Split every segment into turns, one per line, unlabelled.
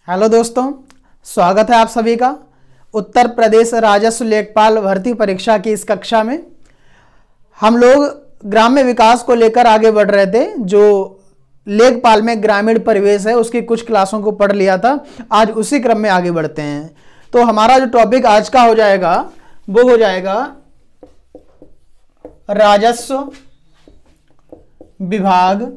Hello दोस्तों, स्वागत है आप सभी का उत्तर प्रदेश राजस्व लेखपाल भर्ती परीक्षा की इस कक्षा में। हम लोग ग्राम्य विकास को लेकर आगे बढ़ रहे थे। जो लेखपाल में ग्रामीण परिवेश है उसकी कुछ क्लासों को पढ़ लिया था। आज उसी क्रम में आगे बढ़ते हैं। तो हमारा जो टॉपिक आज का हो जाएगा वो हो जाएगा राजस्व विभाग।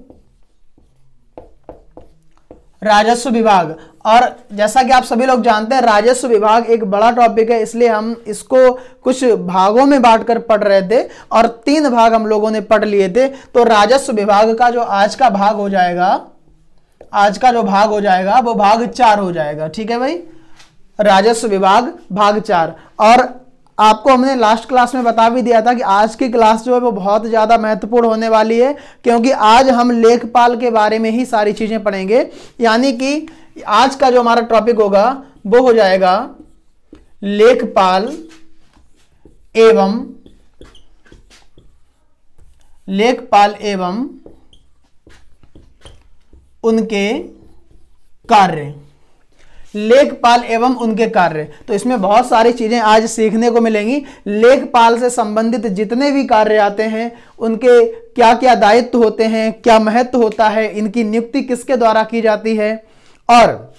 राजस्व विभाग, और जैसा कि आप सभी लोग जानते हैं राजस्व विभाग एक बड़ा टॉपिक है, इसलिए हम इसको कुछ भागों में बांटकर पढ़ रहे थे और 3 भाग हम लोगों ने पढ़ लिए थे। तो राजस्व विभाग का जो आज का भाग हो जाएगा, आज का जो भाग हो जाएगा वो भाग 4 हो जाएगा। ठीक है भाई, राजस्व विभाग भाग 4। और आपको हमने लास्ट क्लास में बता भी दिया था कि आज की क्लास जो है वो बहुत ज़्यादा महत्वपूर्ण होने वाली है, क्योंकि आज हम लेखपाल के बारे में ही सारी चीज़ें पढ़ेंगे। यानी कि आज का जो हमारा टॉपिक होगा वो हो जाएगा लेखपाल एवं उनके कार्य। लेखपाल एवं उनके कार्य, तो इसमें बहुत सारी चीजें आज सीखने को मिलेंगी। लेखपाल से संबंधित जितने भी कार्य आते हैं उनके क्या क्या दायित्व होते हैं, क्या महत्व होता है, इनकी नियुक्ति किसके द्वारा की जाती है और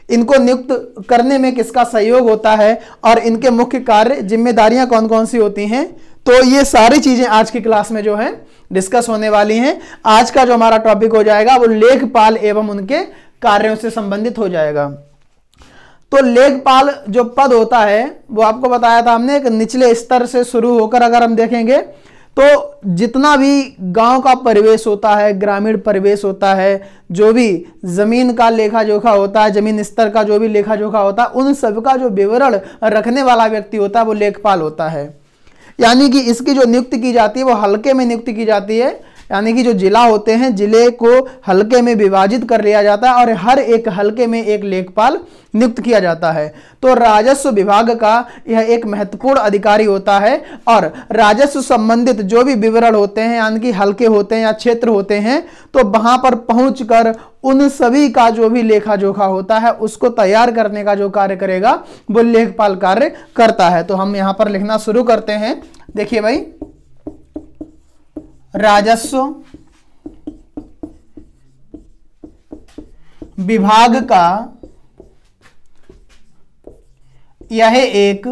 इनको नियुक्त करने में किसका सहयोग होता है और इनके मुख्य कार्य जिम्मेदारियां कौन कौन सी होती हैं। तो ये सारी चीजें आज की क्लास में जो है डिस्कस होने वाली हैं। आज का जो हमारा टॉपिक हो जाएगा वो लेखपाल एवं उनके कार्यों से संबंधित हो जाएगा। तो लेखपाल जो पद होता है वो आपको बताया था हमने, एक निचले स्तर से शुरू होकर अगर हम देखेंगे तो जितना भी गांव का परिवेश होता है, ग्रामीण परिवेश होता है, जो भी जमीन का लेखा जोखा होता है, जमीन स्तर का जो भी लेखा जोखा होता है, उन सब का जो विवरण रखने वाला व्यक्ति होता है वो लेखपाल होता है। यानी कि इसकी जो नियुक्ति की जाती है वो हल्के में नियुक्ति की जाती है। यानी कि जो जिला होते हैं, जिले को हल्के में विभाजित कर लिया जाता है और हर एक हल्के में एक लेखपाल नियुक्त किया जाता है। तो राजस्व विभाग का यह एक महत्वपूर्ण अधिकारी होता है और राजस्व संबंधित जो भी विवरण होते हैं, यानी कि हल्के होते हैं या क्षेत्र होते हैं, तो वहां पर पहुंचकर उन सभी का जो भी लेखा जोखा होता है उसको तैयार करने का जो कार्य करेगा वो लेखपाल कार्य करता है। तो हम यहां पर लिखना शुरू करते हैं। देखिए भाई, राजस्व विभाग का यह एक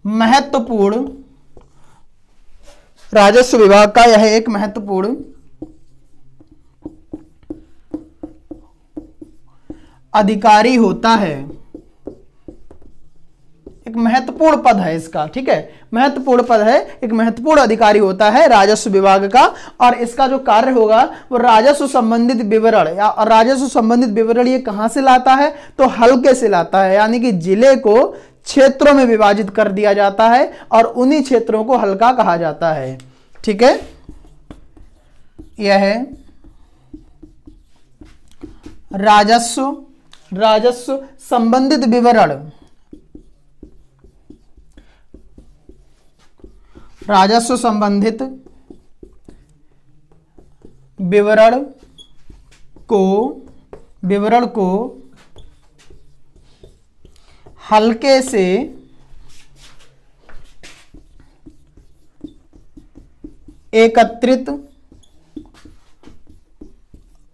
महत्वपूर्ण, राजस्व विभाग का यह एक महत्वपूर्ण अधिकारी होता है। एक महत्वपूर्ण पद है इसका, ठीक है, महत्वपूर्ण पद है, एक महत्वपूर्ण अधिकारी होता है राजस्व विभाग का। और इसका जो कार्य होगा वो राजस्व संबंधित विवरण, या राजस्व संबंधित विवरण ये कहां से लाता है तो हल्के से लाता है। यानी कि जिले को क्षेत्रों में विभाजित कर दिया जाता है और उन्हीं क्षेत्रों को हल्का कहा जाता है। ठीक है, यह है राजस्व संबंधित विवरण। राजस्व संबंधित विवरण को हल्के से एकत्रित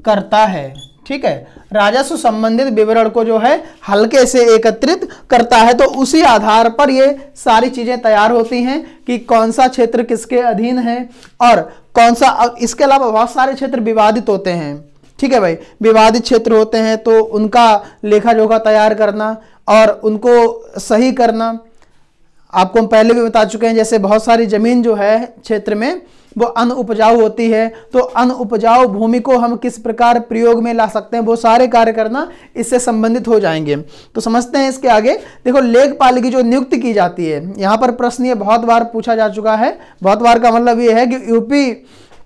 करता है। ठीक है, राजस्व संबंधित विवरण को जो है हल्के से एकत्रित करता है। तो उसी आधार पर ये सारी चीजें तैयार होती हैं कि कौन सा क्षेत्र किसके अधीन है और कौन सा। इसके अलावा बहुत सारे क्षेत्र विवादित होते हैं। ठीक है भाई, विवादित क्षेत्र होते हैं तो उनका लेखा जोखा तैयार करना और उनको सही करना। आपको हम पहले भी बता चुके हैं, जैसे बहुत सारी जमीन जो है क्षेत्र में वो अनउपजाऊ होती है, तो अनउपजाऊ भूमि को हम किस प्रकार प्रयोग में ला सकते हैं, वो सारे कार्य करना इससे संबंधित हो जाएंगे। तो समझते हैं इसके आगे। देखो, लेखपाल की जो नियुक्ति की जाती है, यहाँ पर प्रश्न ये बहुत बार पूछा जा चुका है। बहुत बार का मतलब ये है कि यूपी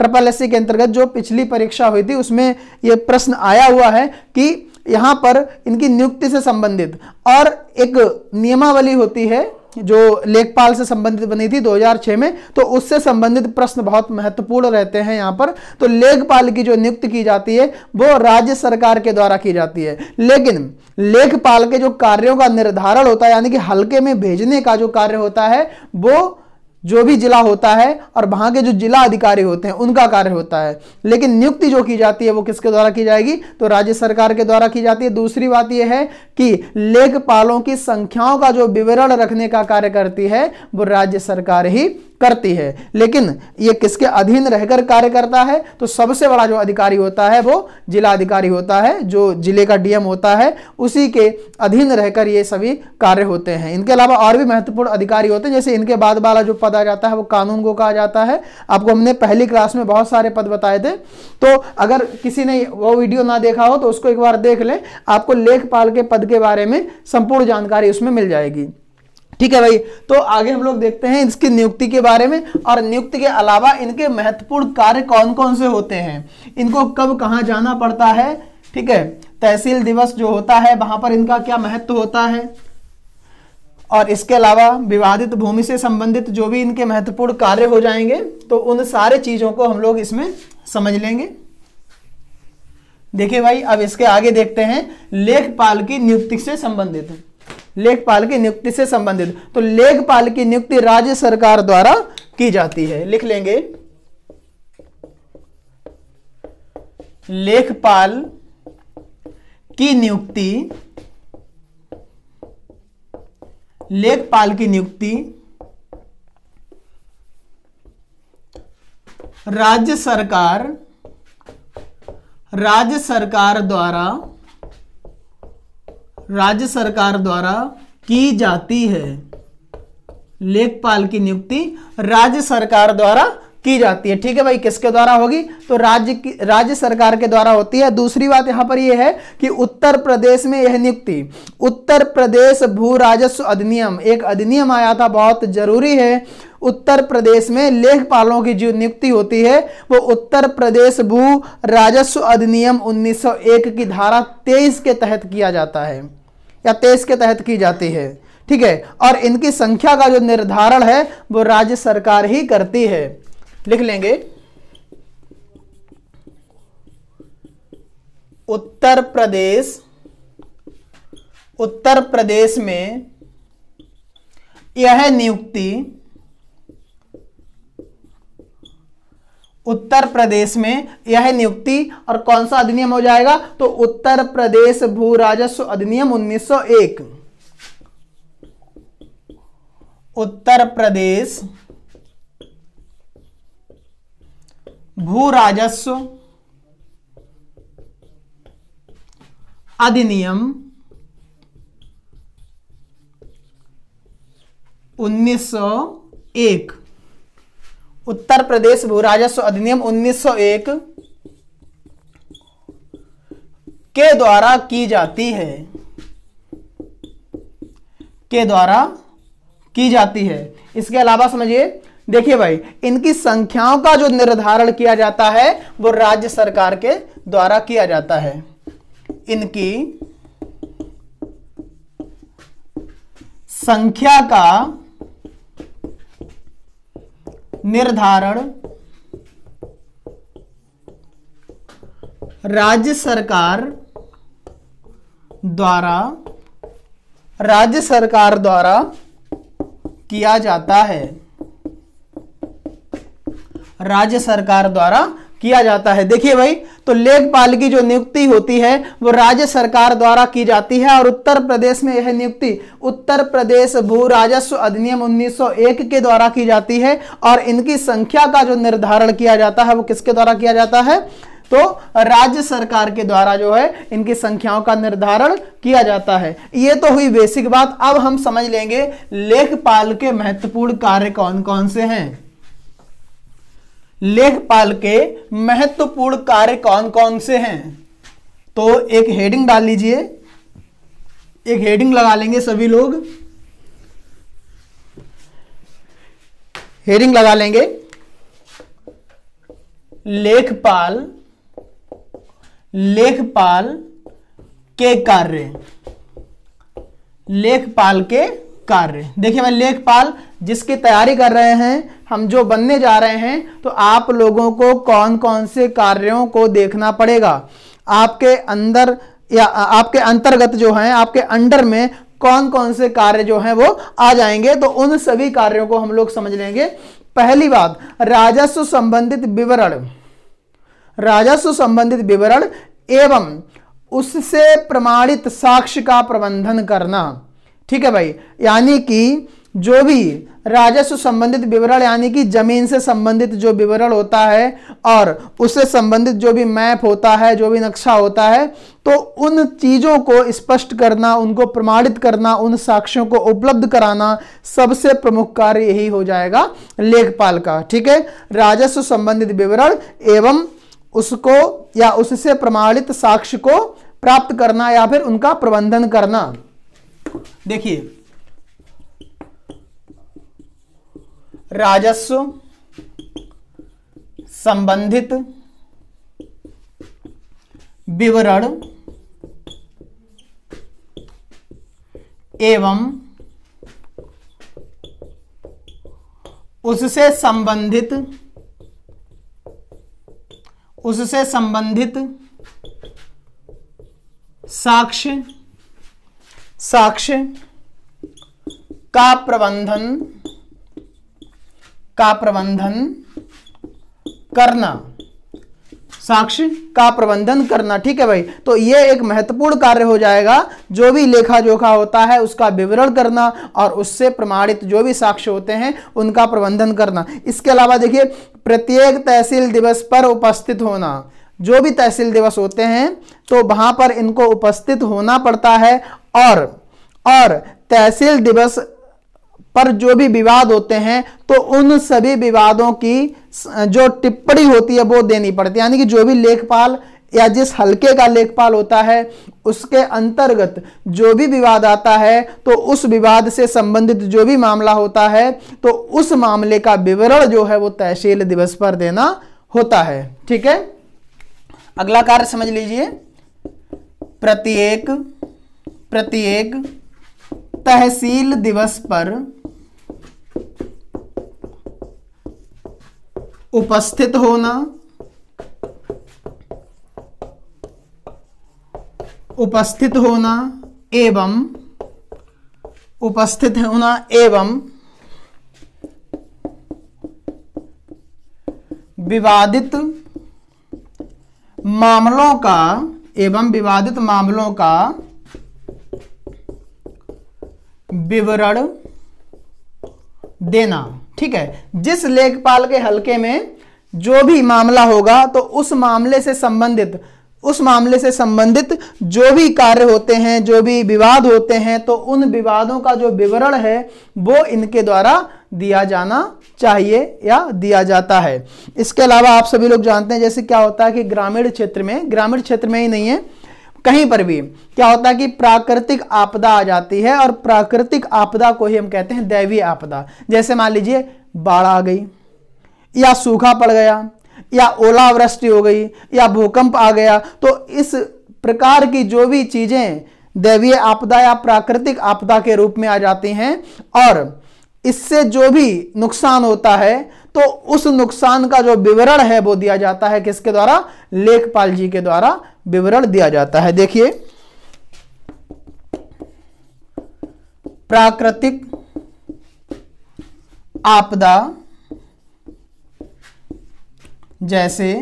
SSS के अंतर्गत जो पिछली परीक्षा हुई थी उसमें ये प्रश्न आया हुआ है कि यहाँ पर इनकी नियुक्ति से संबंधित और एक नियमावली होती है जो लेखपाल से संबंधित बनी थी 2006 में, तो उससे संबंधित प्रश्न बहुत महत्वपूर्ण रहते हैं यहाँ पर। तो लेखपाल की जो नियुक्ति की जाती है वो राज्य सरकार के द्वारा की जाती है, लेकिन लेखपाल के जो कार्यों का निर्धारण होता है, यानी कि हल्के में भेजने का जो कार्य होता है, वो जो भी जिला होता है और वहां के जो जिला अधिकारी होते हैं उनका कार्य होता है। लेकिन नियुक्ति जो की जाती है वो किसके द्वारा की जाएगी, तो राज्य सरकार के द्वारा की जाती है। दूसरी बात यह है कि लेखपालों की संख्याओं का जो विवरण रखने का कार्य करती है वो राज्य सरकार ही करती है। लेकिन ये किसके अधीन रहकर कार्य करता है, तो सबसे बड़ा जो अधिकारी होता है वो जिला अधिकारी होता है, जो जिले का डीएम होता है, उसी के अधीन रहकर ये सभी कार्य होते हैं। इनके अलावा और भी महत्वपूर्ण अधिकारी होते हैं, जैसे इनके बाद वाला जो पद आ जाता है वो कानून को कहा जाता है। आपको हमने पहली क्लास में बहुत सारे पद बताए थे, तो अगर किसी ने वो वीडियो ना देखा हो तो उसको एक बार देख लें, आपको लेखपाल के पद के बारे में संपूर्ण जानकारी उसमें मिल जाएगी। ठीक है भाई, तो आगे हम लोग देखते हैं इसकी नियुक्ति के बारे में, और नियुक्ति के अलावा इनके महत्वपूर्ण कार्य कौन कौन से होते हैं, इनको कब कहां जाना पड़ता है। ठीक है, तहसील दिवस जो होता है वहां पर इनका क्या महत्व होता है, और इसके अलावा विवादित भूमि से संबंधित जो भी इनके महत्वपूर्ण कार्य हो जाएंगे, तो उन सारे चीजों को हम लोग इसमें समझ लेंगे। देखिए भाई, अब इसके आगे देखते हैं लेखपाल की नियुक्ति से संबंधित, लेखपाल की नियुक्ति से संबंधित। तो लेखपाल की नियुक्ति राज्य सरकार द्वारा की जाती है, लिख लेंगे। लेखपाल की नियुक्ति, लेखपाल की नियुक्ति राज्य सरकार द्वारा की जाती है। लेखपाल की नियुक्ति राज्य सरकार द्वारा की जाती है। ठीक है भाई, किसके द्वारा होगी, तो राज्य सरकार के द्वारा होती है। दूसरी बात यहां पर यह है कि उत्तर प्रदेश में यह नियुक्ति, उत्तर प्रदेश भू राजस्व अधिनियम, एक अधिनियम आया था, बहुत जरूरी है। उत्तर प्रदेश में लेखपालों की जो नियुक्ति होती है वो उत्तर प्रदेश भू राजस्व अधिनियम 1901 की धारा 23 के तहत किया जाता है, या 23 के तहत की जाती है। ठीक है, और इनकी संख्या का जो निर्धारण है वो राज्य सरकार ही करती है, लिख लेंगे। उत्तर प्रदेश में यह नियुक्ति, उत्तर प्रदेश में यह नियुक्ति, और कौन सा अधिनियम हो जाएगा, तो उत्तर प्रदेश भू राजस्व अधिनियम 1901। उत्तर प्रदेश भू राजस्व अधिनियम 1901, उत्तर प्रदेश भू राजस्व अधिनियम 1901 के द्वारा की जाती है, के द्वारा की जाती है। इसके अलावा समझिए, देखिए भाई, इनकी संख्याओं का जो निर्धारण किया जाता है वो राज्य सरकार के द्वारा किया जाता है। इनकी संख्या का निर्धारण राज्य सरकार द्वारा किया जाता है, राज्य सरकार द्वारा किया जाता है। देखिए भाई, तो लेखपाल की जो नियुक्ति होती है वो राज्य सरकार द्वारा की जाती है, और उत्तर प्रदेश में यह नियुक्ति उत्तर प्रदेश भू राजस्व अधिनियम 1901 के द्वारा की जाती है, और इनकी संख्या का जो निर्धारण किया जाता है वो किसके द्वारा किया जाता है, तो राज्य सरकार के द्वारा जो है इनकी संख्याओं का निर्धारण किया जाता है। ये तो हुई बेसिक बात। अब हम समझ लेंगे लेखपाल के महत्वपूर्ण कार्य कौन कौन से हैं। लेखपाल के महत्वपूर्ण कार्य कौन कौन से हैं, तो एक हेडिंग डाल लीजिए, एक हेडिंग लगा लेंगे सभी लोग, हेडिंग लगा लेंगे, लेखपाल के कार्य, लेखपाल के कार्य। देखिए भाई, लेखपाल जिसकी तैयारी कर रहे हैं, हम जो बनने जा रहे हैं, तो आप लोगों को कौन कौन से कार्यों को देखना पड़ेगा, आपके अंदर या आपके अंतर्गत जो है, आपके अंडर में कौन कौन से कार्य जो हैं वो आ जाएंगे। तो उन सभी कार्यों को हम लोग समझ लेंगे। पहली बात, राजस्व संबंधित विवरण, राजस्व संबंधित विवरण एवं उससे प्रमाणित साक्ष्य का प्रबंधन करना। ठीक है भाई, यानी कि जो भी राजस्व संबंधित विवरण, यानी कि जमीन से संबंधित जो विवरण होता है और उससे संबंधित जो भी मैप होता है, जो भी नक्शा होता है, तो उन चीजों को स्पष्ट करना, उनको प्रमाणित करना, उन साक्ष्यों को उपलब्ध कराना, सबसे प्रमुख कार्य यही हो जाएगा लेखपाल का। ठीक है, राजस्व संबंधित विवरण एवं उसको या उससे प्रमाणित साक्ष्य को प्राप्त करना या फिर उनका प्रबंधन करना। देखिए, राजस्व संबंधित विवरण एवं उससे संबंधित साक्ष्य का प्रबंधन करना, साक्ष्य का प्रबंधन करना। ठीक है भाई, तो ये एक महत्वपूर्ण कार्य हो जाएगा। जो भी लेखा जोखा होता है उसका विवरण करना और उससे प्रमाणित जो भी साक्ष्य होते हैं उनका प्रबंधन करना। इसके अलावा देखिए, प्रत्येक तहसील दिवस पर उपस्थित होना। जो भी तहसील दिवस होते हैं तो वहां पर इनको उपस्थित होना पड़ता है और तहसील दिवस पर जो भी विवाद होते हैं तो उन सभी विवादों की जो टिप्पणी होती है वो देनी पड़ती है। यानी कि जो भी लेखपाल या जिस हलके का लेखपाल होता है उसके अंतर्गत जो भी विवाद आता है तो उस विवाद से संबंधित जो भी मामला होता है तो उस मामले का विवरण जो है वो तहसील दिवस पर देना होता है। ठीक है, अगला कार्य समझ लीजिए। प्रत्येक तहसील दिवस पर उपस्थित होना एवं विवादित मामलों का विवरण देना। ठीक है, जिस लेखपाल के हलके में जो भी मामला होगा तो उस मामले से संबंधित जो भी कार्य होते हैं, जो भी विवाद होते हैं, तो उन विवादों का जो विवरण है वो इनके द्वारा दिया जाना चाहिए या दिया जाता है। इसके अलावा आप सभी लोग जानते हैं जैसे क्या होता है कि ग्रामीण क्षेत्र में ही नहीं है, कहीं पर भी क्या होता है कि प्राकृतिक आपदा आ जाती है और प्राकृतिक आपदा को ही हम कहते हैं दैवीय आपदा। जैसे मान लीजिए बाढ़ आ गई या सूखा पड़ गया या ओलावृष्टि हो गई या भूकंप आ गया, तो इस प्रकार की जो भी चीजें दैवीय आपदा या प्राकृतिक आपदा के रूप में आ जाती हैं और इससे जो भी नुकसान होता है तो उस नुकसान का जो विवरण है वो दिया जाता है किसके द्वारा? लेखपाल जी के द्वारा विवरण दिया जाता है। देखिए, प्राकृतिक आपदा जैसे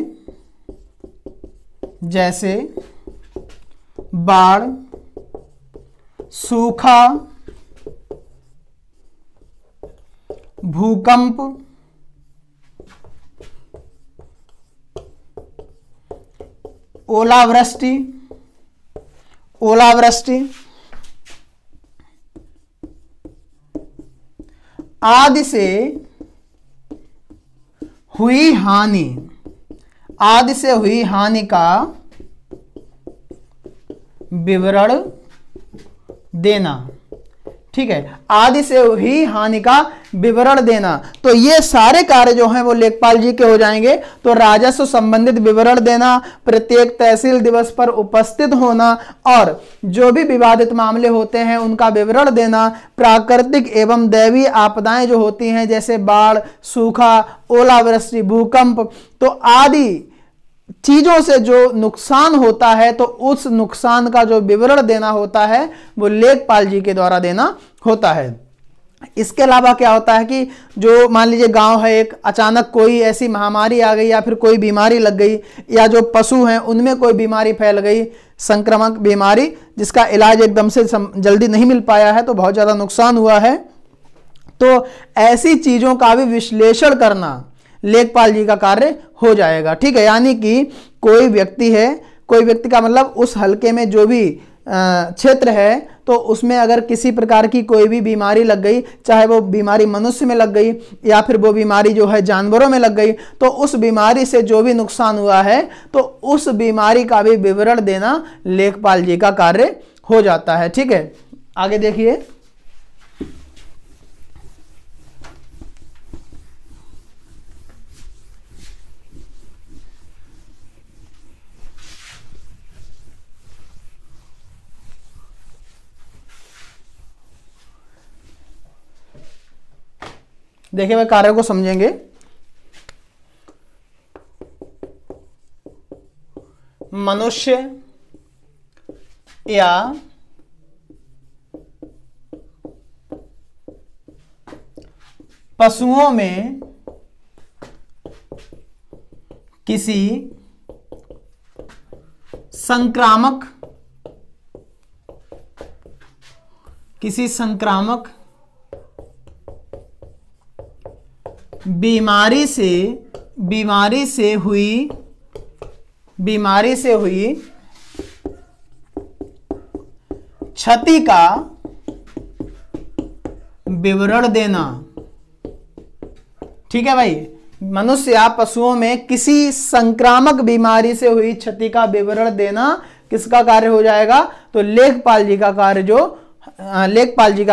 बाढ़, सूखा, भूकंप, ओलावृष्टि आदि से हुई हानि का विवरण देना। ठीक है, आदि से हुई हानि का विवरण देना। तो ये सारे कार्य जो हैं वो लेखपाल जी के हो जाएंगे। तो राजस्व संबंधित विवरण देना, प्रत्येक तहसील दिवस पर उपस्थित होना और जो भी विवादित मामले होते हैं उनका विवरण देना, प्राकृतिक एवं दैवीय आपदाएं जो होती हैं जैसे बाढ़, सूखा, ओलावृष्टि, भूकंप, तो आदि चीजों से जो नुकसान होता है तो उस नुकसान का जो विवरण देना होता है वो लेखपाल जी के द्वारा देना होता है। इसके अलावा क्या होता है कि जो मान लीजिए गांव है, एक अचानक कोई ऐसी महामारी आ गई या फिर कोई बीमारी लग गई, या जो पशु हैं उनमें कोई बीमारी फैल गई, संक्रामक बीमारी जिसका इलाज एकदम से जल्दी नहीं मिल पाया है, तो बहुत ज्यादा नुकसान हुआ है। तो ऐसी चीजों का भी विश्लेषण करना लेखपाल जी का कार्य हो जाएगा। ठीक है, यानी कि कोई व्यक्ति है, कोई व्यक्ति का मतलब उस हलके में जो भी क्षेत्र है, तो उसमें अगर किसी प्रकार की कोई भी बीमारी लग गई, चाहे वो बीमारी मनुष्य में लग गई या फिर वो बीमारी जो है जानवरों में लग गई, तो उस बीमारी से जो भी नुकसान हुआ है तो उस बीमारी का भी विवरण देना लेखपाल जी का कार्य हो जाता है। ठीक है, आगे देखिए। देखिए, मैं कार्य को समझेंगे। मनुष्य या पशुओं में किसी संक्रामक बीमारी से हुई क्षति का विवरण देना। ठीक है भाई, मनुष्य या पशुओं में किसी संक्रामक बीमारी से हुई क्षति का विवरण देना किसका कार्य हो जाएगा? तो लेखपाल जी का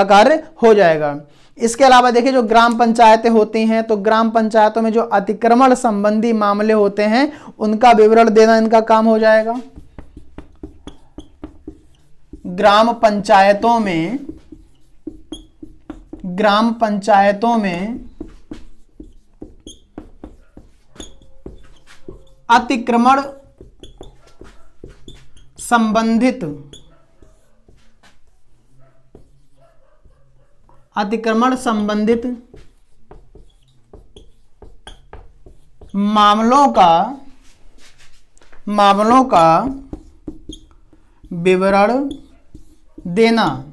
कार्य हो जाएगा। इसके अलावा देखिए, जो ग्राम पंचायतें होती हैं, तो ग्राम पंचायतों में जो अतिक्रमण संबंधी मामले होते हैं उनका विवरण देना इनका काम हो जाएगा। ग्राम पंचायतों में अतिक्रमण संबंधित मामलों का विवरण देना।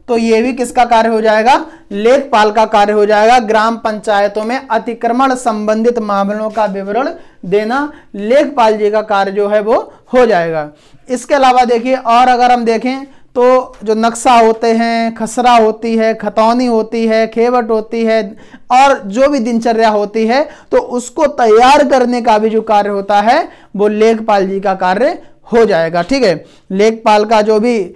तो ये भी किसका कार्य हो जाएगा? लेखपाल का कार्य हो जाएगा। ग्राम पंचायतों में अतिक्रमण संबंधित मामलों का विवरण देना लेखपाल जी का कार्य जो है वो हो जाएगा। इसके अलावा देखिए, और अगर हम देखें तो जो नक्शा होते हैं, खसरा होती है, खतौनी होती है, खेवट होती है, और जो भी दिनचर्या होती है, तो उसको तैयार करने का भी जो कार्य होता है वो लेखपाल जी का कार्य हो जाएगा। ठीक है, लेखपाल का जो भी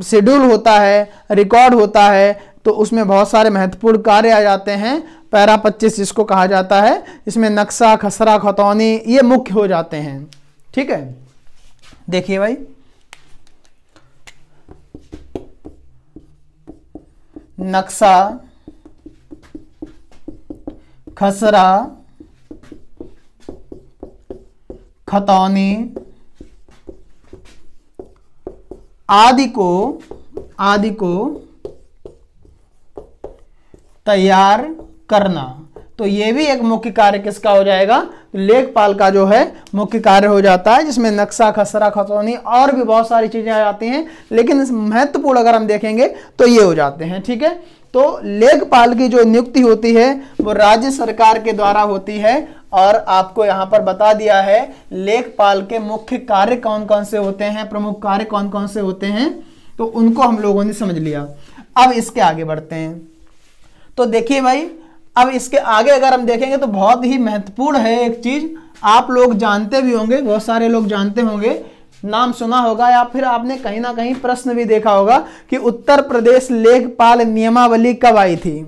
शेड्यूल होता है, रिकॉर्ड होता है, तो उसमें बहुत सारे महत्वपूर्ण कार्य आ जाते हैं। पैरा 25 जिसको कहा जाता है, इसमें नक्शा, खसरा, खतौनी ये मुख्य हो जाते हैं। ठीक है, देखिए भाई, नक्शा, खसरा, खतौनी आदि को तैयार करना, तो ये भी एक मुख्य कार्य किसका हो जाएगा? लेखपाल का जो है मुख्य कार्य हो जाता है, जिसमें नक्शा, खसरा, खतौनी और भी बहुत सारी चीजें आ जाती हैं, लेकिन महत्वपूर्ण अगर हम देखेंगे तो ये हो जाते हैं। ठीक है, तो लेखपाल की जो नियुक्ति होती है वो राज्य सरकार के द्वारा होती है, और आपको यहां पर बता दिया है लेखपाल के मुख्य कार्य कौन कौन से होते हैं, प्रमुख कार्य कौन कौन से होते हैं, तो उनको हम लोगों ने समझ लिया। अब इसके आगे बढ़ते हैं। तो देखिए भाई, अब इसके आगे अगर हम देखेंगे तो बहुत ही महत्वपूर्ण है एक चीज, आप लोग जानते भी होंगे, बहुत सारे लोग जानते होंगे नाम सुना होगा या फिर आपने कहीं ना कहीं प्रश्न भी देखा होगा कि उत्तर प्रदेश लेखपाल नियमावली कब आई थी।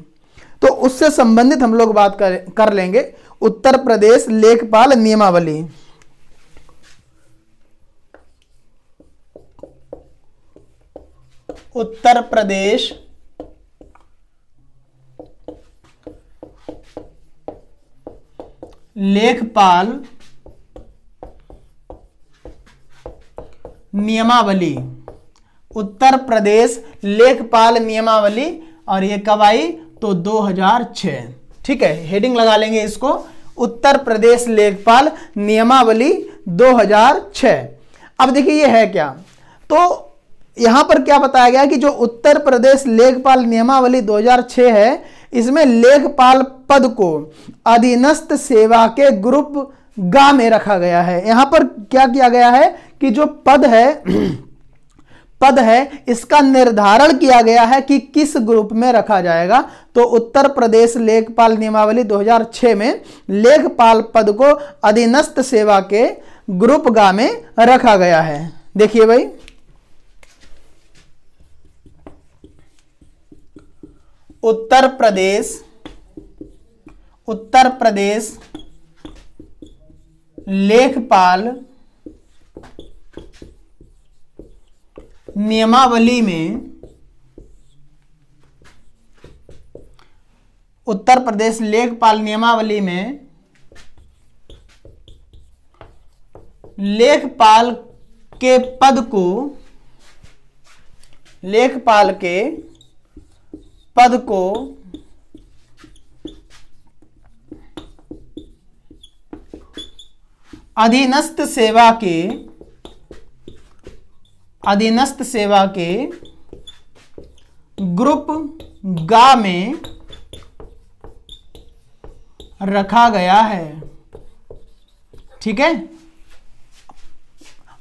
तो उससे संबंधित हम लोग बात कर लेंगे। उत्तर प्रदेश लेखपाल नियमावली, उत्तर प्रदेश लेखपाल नियमावली, उत्तर प्रदेश लेखपाल नियमावली, और ये कब आई तो 2006। ठीक है, हेडिंग लगा लेंगे इसको, उत्तर प्रदेश लेखपाल नियमावली 2006। अब देखिए ये है क्या, तो यहां पर क्या बताया गया कि जो उत्तर प्रदेश लेखपाल नियमावली 2006 है, इसमें लेखपाल पद को अधीनस्थ सेवा के ग्रुप ग में रखा गया है। यहां पर क्या किया गया है कि जो पद है इसका निर्धारण किया गया है कि किस ग्रुप में रखा जाएगा। तो उत्तर प्रदेश लेखपाल नियमावली 2006 में लेखपाल पद को अधीनस्थ सेवा के ग्रुप ग में रखा गया है। देखिए भाई, उत्तर प्रदेश लेखपाल नियमावली में, उत्तर प्रदेश लेखपाल नियमावली में लेखपाल के पद को, लेखपाल के पद को अधीनस्थ सेवा के ग्रुप ग में रखा गया है। ठीक है,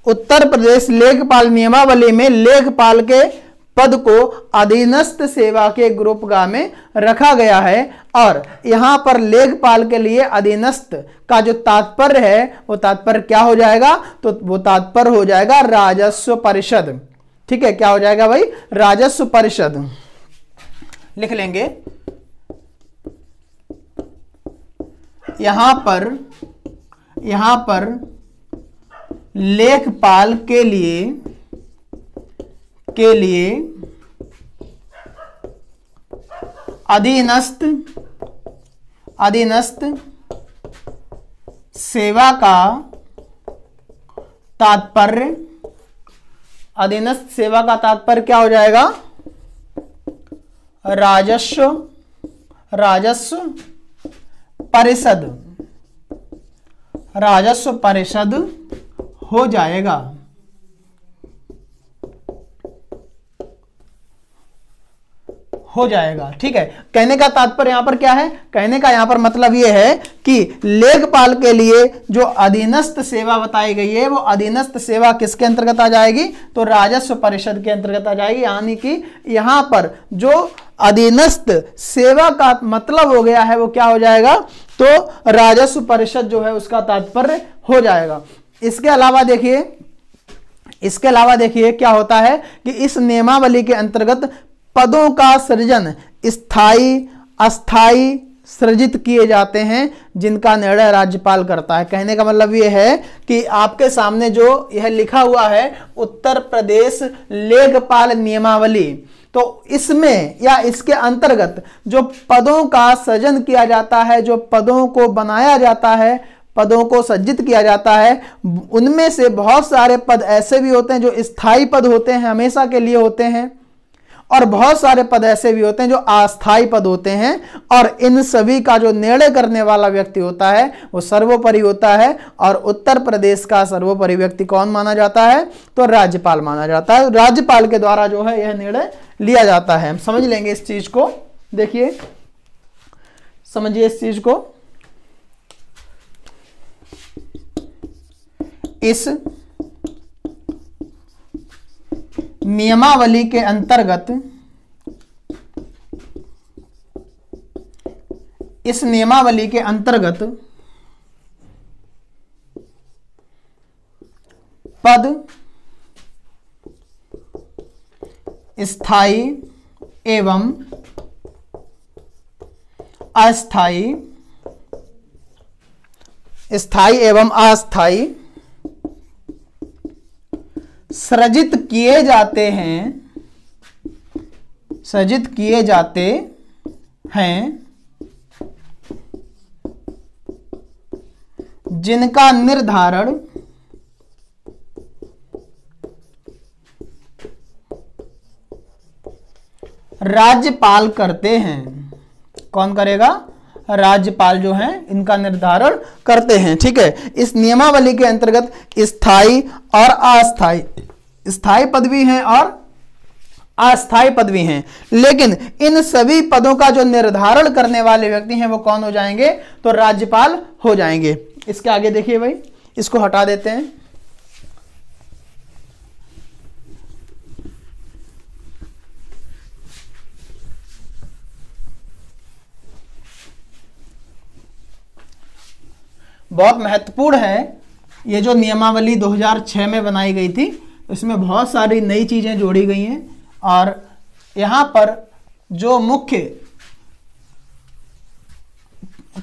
उत्तर प्रदेश लेखपाल नियमावली में लेखपाल के पद को अधीनस्थ सेवा के ग्रुप ग में रखा गया है। और यहां पर लेखपाल के लिए अधीनस्थ का जो तात्पर्य है वो तात्पर्य क्या हो जाएगा, तो वो तात्पर्य हो जाएगा राजस्व परिषद। ठीक है, क्या हो जाएगा भाई, राजस्व परिषद लिख लेंगे। यहां पर लेखपाल के लिए अधीनस्थ सेवा का तात्पर्य, अधीनस्थ सेवा का तात्पर्य क्या हो जाएगा, राजस्व परिषद हो जाएगा। ठीक है, कहने का तात्पर्य यहां पर क्या है, कहने का यहां पर मतलब यह है कि लेखपाल के लिए जो अधीनस्थ सेवा बताई गई है वो अधीनस्थ सेवा किसके अंतर्गत आ जाएगी, तो राजस्व परिषद के अंतर्गत आ जाएगी। यानी कि यहां पर जो अधीनस्थ सेवा का मतलब हो गया है वो क्या हो जाएगा, तो राजस्व परिषद जो है उसका तात्पर्य हो जाएगा। इसके अलावा देखिए क्या होता है कि इस नियमावली के अंतर्गत पदों का सृजन स्थायी अस्थायी सृजित किए जाते हैं, जिनका निर्णय राज्यपाल करता है। कहने का मतलब यह है कि आपके सामने जो यह लिखा हुआ है उत्तर प्रदेश लेखपाल नियमावली, तो इसमें या इसके अंतर्गत जो पदों का सृजन किया जाता है, जो पदों को बनाया जाता है, पदों को सज्जित किया जाता है, उनमें से बहुत सारे पद ऐसे भी होते हैं जो स्थायी पद होते हैं, हमेशा के लिए होते हैं, और बहुत सारे पद ऐसे भी होते हैं जो अस्थायी पद होते हैं। और इन सभी का जो निर्णय करने वाला व्यक्ति होता है वो सर्वोपरि होता है। और उत्तर प्रदेश का सर्वोपरि व्यक्ति कौन माना जाता है, तो राज्यपाल माना जाता है। राज्यपाल के द्वारा जो है यह निर्णय लिया जाता है। हम समझ लेंगे इस चीज को। देखिए, समझिए इस चीज को। इस नियमावली के अंतर्गत पद स्थायी एवं अस्थायी, स्थायी एवं अस्थायी सृजित किए जाते हैं, सृजित किए जाते हैं, जिनका निर्धारण राज्यपाल करते हैं। कौन करेगा? राज्यपाल जो है इनका निर्धारण करते हैं। ठीक है, इस नियमावली के अंतर्गत स्थायी और अस्थायी, स्थायी पद भी हैं और अस्थायी पद भी हैं, लेकिन इन सभी पदों का जो निर्धारण करने वाले व्यक्ति हैं वो कौन हो जाएंगे? तो राज्यपाल हो जाएंगे। इसके आगे देखिए भाई, इसको हटा देते हैं। बहुत महत्वपूर्ण है ये जो नियमावली 2006 में बनाई गई थी, इसमें बहुत सारी नई चीजें जोड़ी गई हैं और यहां पर जो मुख्य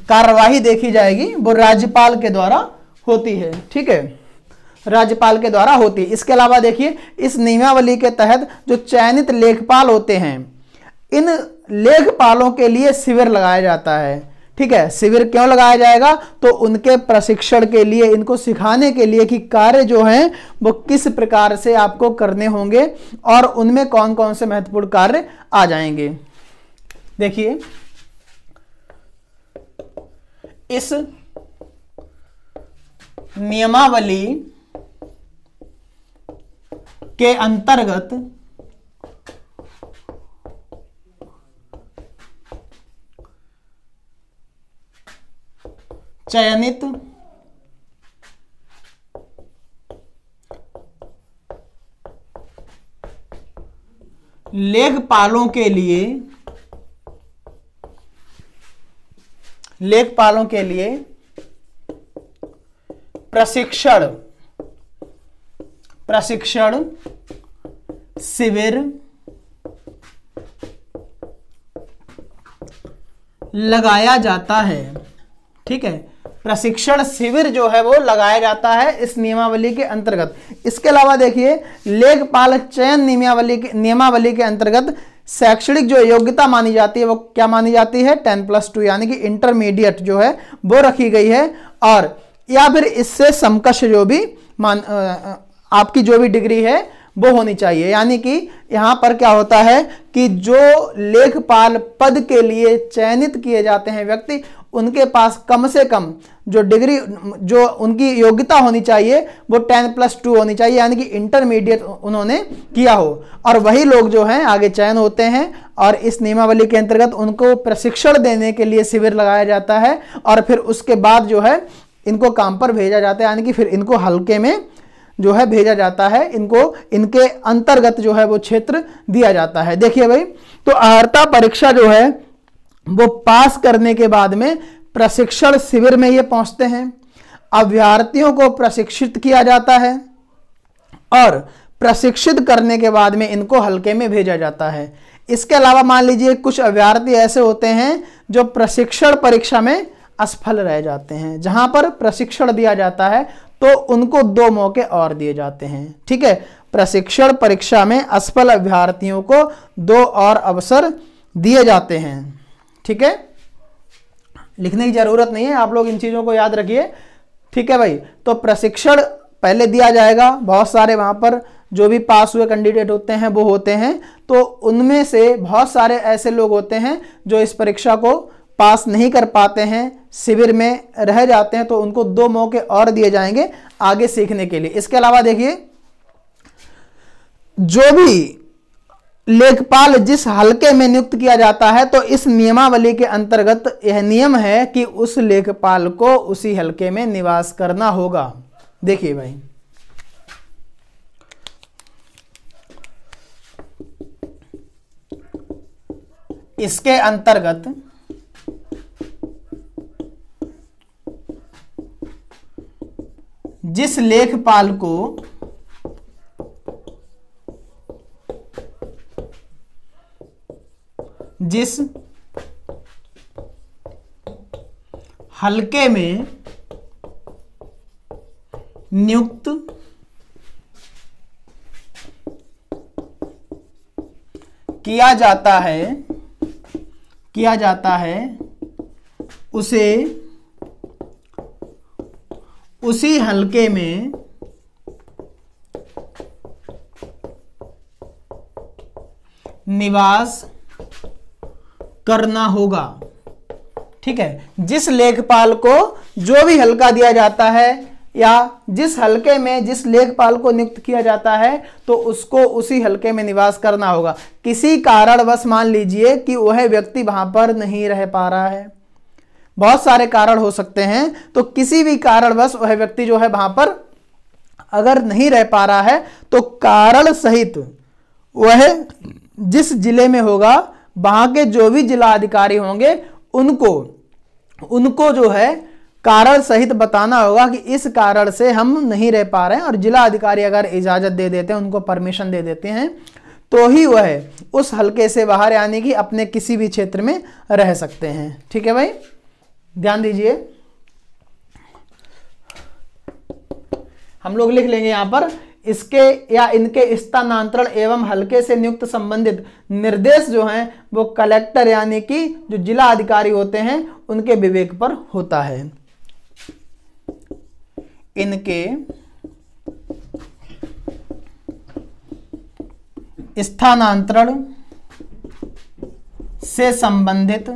कार्यवाही देखी जाएगी वो राज्यपाल के द्वारा होती है। ठीक है, राज्यपाल के द्वारा होती है। इसके अलावा देखिए, इस नियमावली के तहत जो चयनित लेखपाल होते हैं, इन लेखपालों के लिए शिविर लगाया जाता है। ठीक है, शिविर क्यों लगाया जाएगा? तो उनके प्रशिक्षण के लिए, इनको सिखाने के लिए कि कार्य जो हैं वो किस प्रकार से आपको करने होंगे और उनमें कौन कौन से महत्वपूर्ण कार्य आ जाएंगे। देखिए, इस नियमावली के अंतर्गत चयनित लेखपालों के लिए, लेखपालों के लिए प्रशिक्षण शिविर लगाया जाता है। ठीक है, प्रशिक्षण शिविर जो है वो लगाया जाता है इस नियमावली के अंतर्गत। इसके अलावा देखिए, लेखपाल चयन नियमावली के अंतर्गत शैक्षणिक जो योग्यता मानी जाती है वो क्या मानी जाती है? 10+2 यानी कि इंटरमीडिएट जो है वो रखी गई है, और या फिर इससे समकक्ष जो भी आपकी जो भी डिग्री है वो होनी चाहिए। यानी कि यहां पर क्या होता है कि जो लेखपाल पद के लिए चयनित किए जाते हैं व्यक्ति, उनके पास कम से कम जो डिग्री, जो उनकी योग्यता होनी चाहिए वो 10+2 होनी चाहिए, यानी कि इंटरमीडिएट उन्होंने किया हो। और वही लोग जो हैं आगे चयन होते हैं और इस नियमावली के अंतर्गत उनको प्रशिक्षण देने के लिए शिविर लगाया जाता है और फिर उसके बाद जो है इनको काम पर भेजा जाता है, यानी कि फिर इनको हल्के में जो है भेजा जाता है, इनको इनके अंतर्गत जो है वो क्षेत्र दिया जाता है। देखिए भाई, तो अर्हता परीक्षा जो है वो पास करने के बाद में प्रशिक्षण शिविर में ये पहुंचते हैं, अभ्यर्थियों को प्रशिक्षित किया जाता है और प्रशिक्षित करने के बाद में इनको हल्के में भेजा जाता है। इसके अलावा मान लीजिए कुछ अभ्यर्थी ऐसे होते हैं जो प्रशिक्षण परीक्षा में असफल रह जाते हैं। जहां पर प्रशिक्षण दिया जाता है तो उनको 2 मौके और दिए जाते हैं। ठीक है, प्रशिक्षण परीक्षा में असफल अभ्यर्थियों को 2 और अवसर दिए जाते हैं। ठीक है, लिखने की जरूरत नहीं है, आप लोग इन चीजों को याद रखिए। ठीक है भाई, तो प्रशिक्षण पहले दिया जाएगा, बहुत सारे वहां पर जो भी पास हुए कैंडिडेट होते हैं वो होते हैं, तो उनमें से बहुत सारे ऐसे लोग होते हैं जो इस परीक्षा को पास नहीं कर पाते हैं, शिविर में रह जाते हैं, तो उनको 2 मौके और दिए जाएंगे आगे सीखने के लिए। इसके अलावा देखिए, जो भी लेखपाल जिस हलके में नियुक्त किया जाता है, तो इस नियमावली के अंतर्गत यह नियम है कि उस लेखपाल को उसी हलके में निवास करना होगा। देखिए भाई, इसके अंतर्गत जिस लेखपाल को जिस हलके में नियुक्त किया जाता है उसे उसी हलके में निवास करना होगा। ठीक है, जिस लेखपाल को जो भी हलका दिया जाता है या जिस हलके में जिस लेखपाल को नियुक्त किया जाता है तो उसको उसी हलके में निवास करना होगा। किसी कारणवश मान लीजिए कि वह व्यक्ति वहां पर नहीं रह पा रहा है, बहुत सारे कारण हो सकते हैं, तो किसी भी कारणवश वह व्यक्ति जो है वहां पर अगर नहीं रह पा रहा है तो कारण सहित वह जिस जिले में होगा वहां के जो भी जिला अधिकारी होंगे उनको जो है कारण सहित बताना होगा कि इस कारण से हम नहीं रह पा रहे हैं, और जिला अधिकारी अगर इजाजत दे देते हैं, उनको परमिशन दे देते हैं, तो ही वह उस हलके से बाहर यानी कि अपने किसी भी क्षेत्र में रह सकते हैं। ठीक है भाई, ध्यान दीजिए। हम लोग लिख लेंगे यहां पर इसके या इनके स्थानांतरण एवं हलके से नियुक्त संबंधित निर्देश जो हैं वो कलेक्टर यानी कि जो जिला अधिकारी होते हैं उनके विवेक पर होता है। इनके स्थानांतरण से संबंधित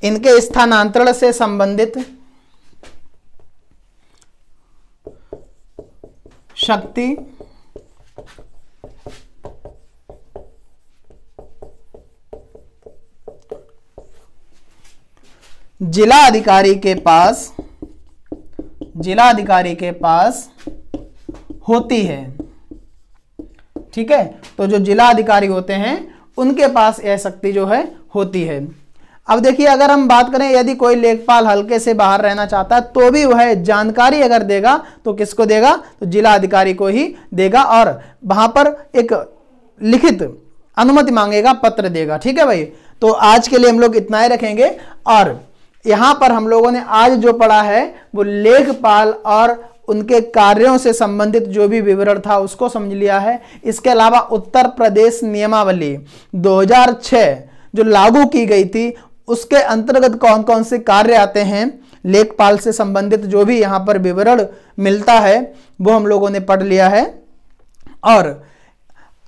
इनके स्थानांतरण से संबंधित शक्ति जिला अधिकारी के पास होती है। ठीक है, तो जो जिला अधिकारी होते हैं उनके पास यह शक्ति जो है होती है। अब देखिए, अगर हम बात करें यदि कोई लेखपाल हलके से बाहर रहना चाहता है तो भी वह जानकारी अगर देगा तो किसको देगा, तो जिला अधिकारी को ही देगा, और वहां पर एक लिखित अनुमति मांगेगा, पत्र देगा। ठीक है भाई, तो आज के लिए हम लोग इतना ही रखेंगे। और यहां पर हम लोगों ने आज जो पढ़ा है वो लेखपाल और उनके कार्यों से संबंधित जो भी विवरण था उसको समझ लिया है। इसके अलावा उत्तर प्रदेश नियमावली 2006 जो लागू की गई थी उसके अंतर्गत कौन कौन से कार्य आते हैं, लेखपाल से संबंधित जो भी यहां पर विवरण मिलता है वो हम लोगों ने पढ़ लिया है। और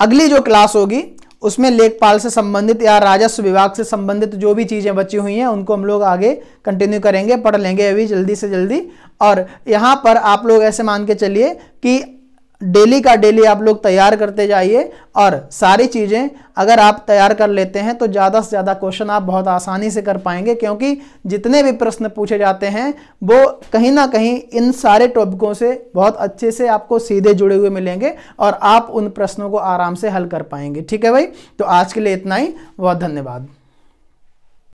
अगली जो क्लास होगी उसमें लेखपाल से संबंधित या राजस्व विभाग से संबंधित जो भी चीजें बची हुई हैं उनको हम लोग आगे कंटिन्यू करेंगे, पढ़ लेंगे अभी जल्दी से जल्दी। और यहां पर आप लोग ऐसे मान के चलिए कि डेली का डेली आप लोग तैयार करते जाइए, और सारी चीज़ें अगर आप तैयार कर लेते हैं तो ज़्यादा से ज़्यादा क्वेश्चन आप बहुत आसानी से कर पाएंगे, क्योंकि जितने भी प्रश्न पूछे जाते हैं वो कहीं ना कहीं इन सारे टॉपिकों से बहुत अच्छे से आपको सीधे जुड़े हुए मिलेंगे और आप उन प्रश्नों को आराम से हल कर पाएंगे। ठीक है भाई, तो आज के लिए इतना ही, बहुत धन्यवाद।